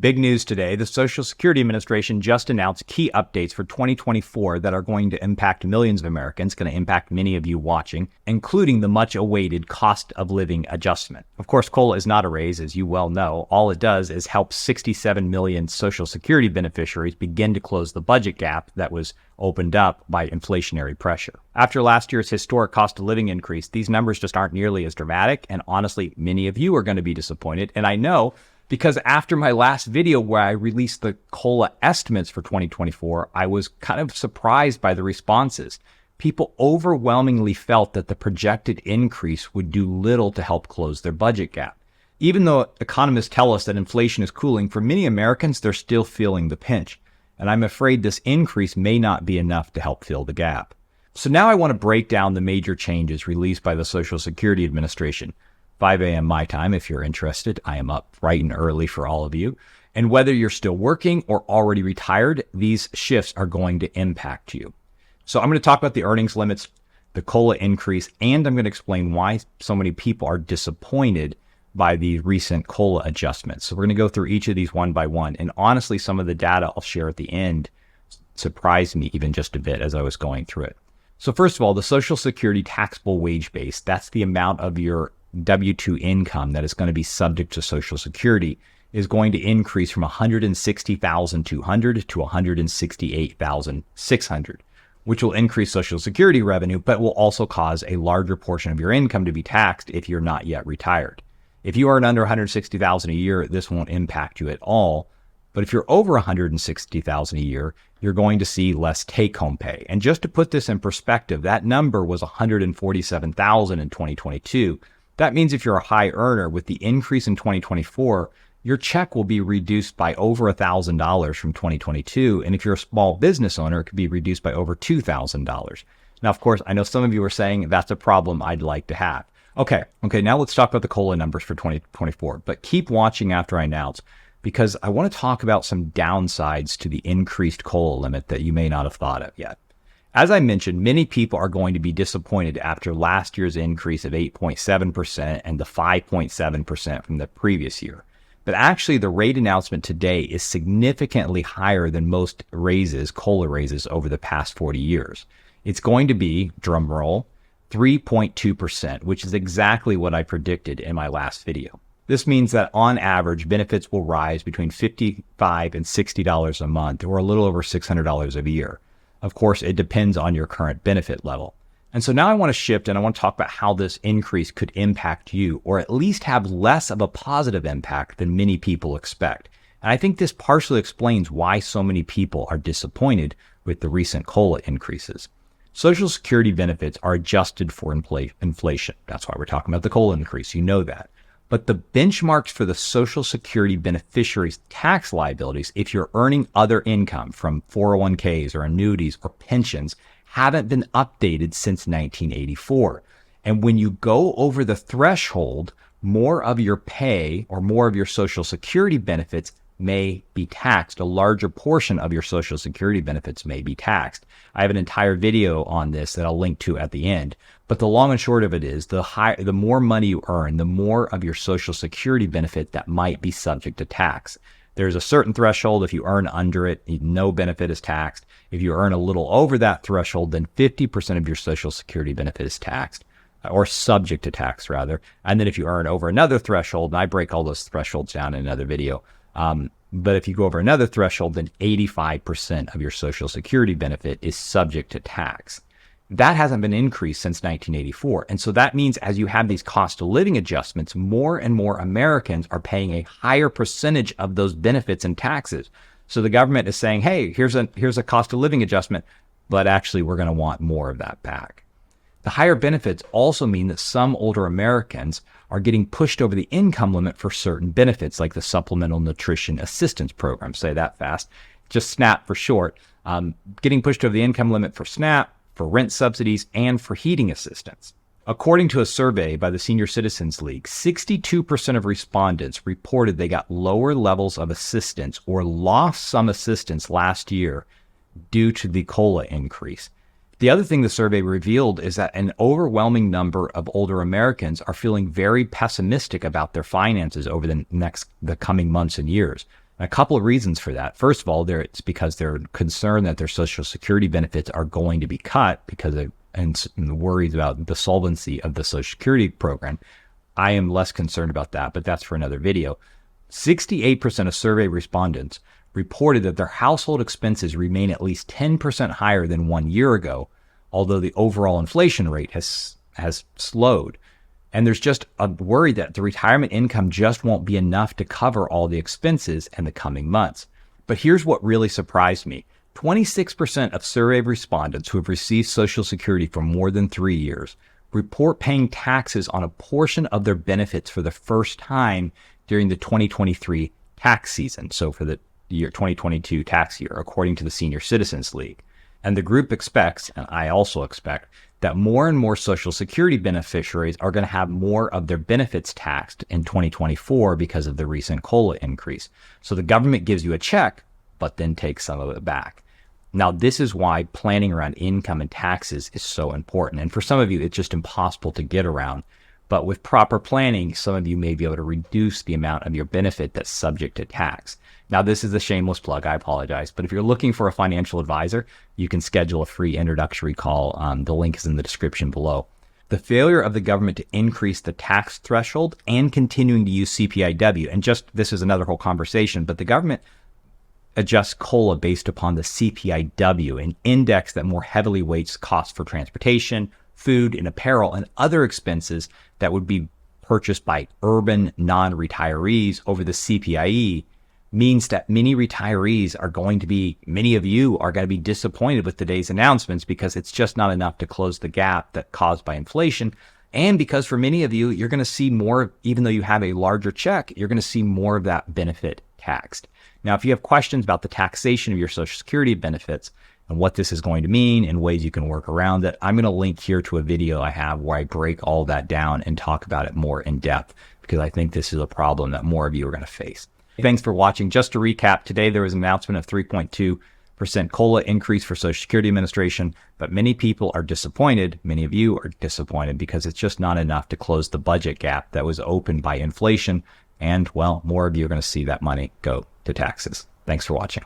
Big news today. The Social Security Administration just announced key updates for 2024 that are going to impact millions of Americans, going to impact many of you watching, including the much awaited cost of living adjustment. Of course, COLA is not a raise, as you well know. All it does is help 67 million Social Security beneficiaries begin to close the budget gap that was opened up by inflationary pressure. After last year's historic cost of living increase, these numbers just aren't nearly as dramatic. And honestly, many of you are going to be disappointed. And I know, because after my last video where I released the COLA estimates for 2024, I was kind of surprised by the responses. People overwhelmingly felt that the projected increase would do little to help close their budget gap. Even though economists tell us that inflation is cooling, for many Americans, they're still feeling the pinch. And I'm afraid this increase may not be enough to help fill the gap. So now I want to break down the major changes released by the Social Security Administration. 5 a.m. my time, if you're interested. I am up bright and early for all of you. And whether you're still working or already retired, these shifts are going to impact you. So I'm going to talk about the earnings limits, the COLA increase, and I'm going to explain why so many people are disappointed by the recent COLA adjustments. So we're going to go through each of these one by one. And honestly, some of the data I'll share at the end surprised me even just a bit as I was going through it. So first of all, the Social Security taxable wage base, that's the amount of your W-2 income that is going to be subject to Social Security, is going to increase from $160,200 to $168,600, which will increase Social Security revenue, but will also cause a larger portion of your income to be taxed if you're not yet retired. If you earn under $160,000 a year, this won't impact you at all. But if you're over $160,000 a year, you're going to see less take-home pay. And just to put this in perspective, that number was $147,000 in 2022. That means if you're a high earner, with the increase in 2024, your check will be reduced by over $1,000 from 2022. And if you're a small business owner, it could be reduced by over $2,000. Now, of course, I know some of you are saying that's a problem I'd like to have. Okay, now let's talk about the COLA numbers for 2024. But keep watching after I announce, because I want to talk about some downsides to the increased COLA limit that you may not have thought of yet. As I mentioned, many people are going to be disappointed after last year's increase of 8.7% and the 5.7% from the previous year. But actually, the rate announcement today is significantly higher than most raises, COLA raises, over the past 40 years. It's going to be, drum roll, 3.2%, which is exactly what I predicted in my last video. This means that on average, benefits will rise between $55 and $60 a month, or a little over $600 a year. Of course, it depends on your current benefit level. And so now I want to shift and I want to talk about how this increase could impact you, or at least have less of a positive impact than many people expect. And I think this partially explains why so many people are disappointed with the recent COLA increases. Social Security benefits are adjusted for inflation. That's why we're talking about the COLA increase. You know that. But the benchmarks for the Social Security beneficiaries' tax liabilities, if you're earning other income from 401ks or annuities or pensions, haven't been updated since 1984. And when you go over the threshold, more of your pay or more of your Social Security benefits may be taxed. A larger portion of your Social Security benefits may be taxed. I have an entire video on this that I'll link to at the end. But the long and short of it is, the more money you earn, the more of your Social Security benefit that might be subject to tax. There's a certain threshold. If you earn under it, no benefit is taxed. If you earn a little over that threshold, then 50% of your Social Security benefit is taxed, or subject to tax rather. And then if you earn over another threshold, and I break all those thresholds down in another video, but if you go over another threshold, then 85% of your Social Security benefit is subject to tax. That hasn't been increased since 1984. And so that means as you have these cost of living adjustments, more and more Americans are paying a higher percentage of those benefits and taxes. So the government is saying, hey, here's a cost of living adjustment, but actually we're going to want more of that back. The higher benefits also mean that some older Americans are getting pushed over the income limit for certain benefits, like the Supplemental Nutrition Assistance Program. Say that fast, just SNAP for short. Getting pushed over the income limit for SNAP, for rent subsidies, and for heating assistance. According to a survey by the Senior Citizens League, 62% of respondents reported they got lower levels of assistance or lost some assistance last year due to the COLA increase. The other thing the survey revealed is that an overwhelming number of older Americans are feeling very pessimistic about their finances over the coming months and years. And a couple of reasons for that. First of all, it's because they're concerned that their Social Security benefits are going to be cut because of and the worries about the solvency of the Social Security program. I am less concerned about that, but that's for another video. 68% of survey respondents reported that their household expenses remain at least 10% higher than 1 year ago, although the overall inflation rate has slowed. And there's just a worry that the retirement income just won't be enough to cover all the expenses in the coming months. But here's what really surprised me. 26% of survey respondents who have received Social Security for more than 3 years report paying taxes on a portion of their benefits for the first time during the 2023 tax season. So for the year 2022 tax year, according to the Senior Citizens League. And the group expects, and I also expect, that more and more Social Security beneficiaries are going to have more of their benefits taxed in 2024 because of the recent COLA increase. So the government gives you a check, but then takes some of it back. Now, this is why planning around income and taxes is so important. And for some of you, it's just impossible to get around. But with proper planning, some of you may be able to reduce the amount of your benefit that's subject to tax. Now, this is a shameless plug. I apologize. But if you're looking for a financial advisor, you can schedule a free introductory call. The link is in the description below. The failure of the government to increase the tax threshold and continuing to use CPIW, and just this is another whole conversation, but the government adjusts COLA based upon the CPIW, an index that more heavily weights costs for transportation, food, and apparel, and other expenses that would be purchased by urban non-retirees over the CPIE, means that many retirees are going to be, many of you are going to be disappointed with today's announcements because it's just not enough to close the gap that caused by inflation. And because for many of you, you're going to see more, even though you have a larger check, you're going to see more of that benefit taxed. Now, if you have questions about the taxation of your Social Security benefits and what this is going to mean and ways you can work around it, I'm going to link here to a video I have where I break all that down and talk about it more in depth, because I think this is a problem that more of you are going to face. Thanks for watching. Just to recap, today there was an announcement of 3.2% COLA increase for Social Security Administration, but many people are disappointed. Many of you are disappointed because it's just not enough to close the budget gap that was opened by inflation. And, well, more of you are going to see that money go to taxes. Thanks for watching.